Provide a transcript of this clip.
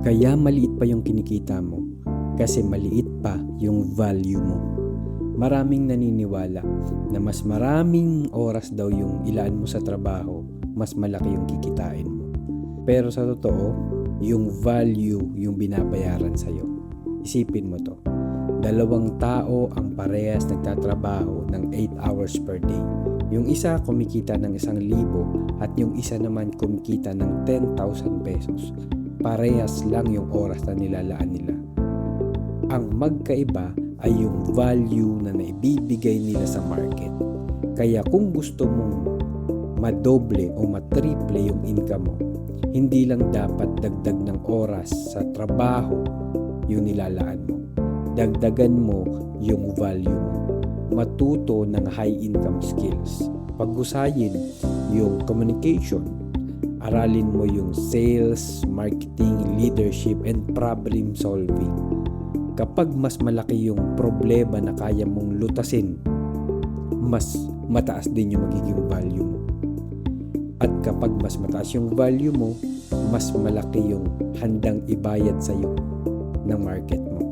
Kaya maliit pa yung kinikita mo kasi maliit pa yung value mo. Maraming naniniwala na mas maraming oras daw yung ilaan mo sa trabaho, mas malaki yung kikitain mo. Pero sa totoo, yung value yung binabayaran sa'yo. Isipin mo to. Dalawang tao ang parehas nagtatrabaho ng 8 hours per day. Yung isa kumikita ng 1,000 at yung isa naman kumikita ng 10,000 pesos. Parehas lang yung oras na nilalaan nila. Ang magkaiba ay yung value na naibibigay nila sa market. Kaya kung gusto mong madoble o matriple yung income mo, hindi lang dapat dagdag ng oras sa trabaho yung nilalaan mo. Dagdagan mo yung value mo. Matuto ng high income skills. Paghusayin yung communication. Aralin mo yung sales, marketing, leadership, and problem solving. Kapag mas malaki yung problema na kaya mong lutasin, mas mataas din yung magiging value mo. At kapag mas mataas yung value mo, mas malaki yung handang ibayad sa'yo ng market mo.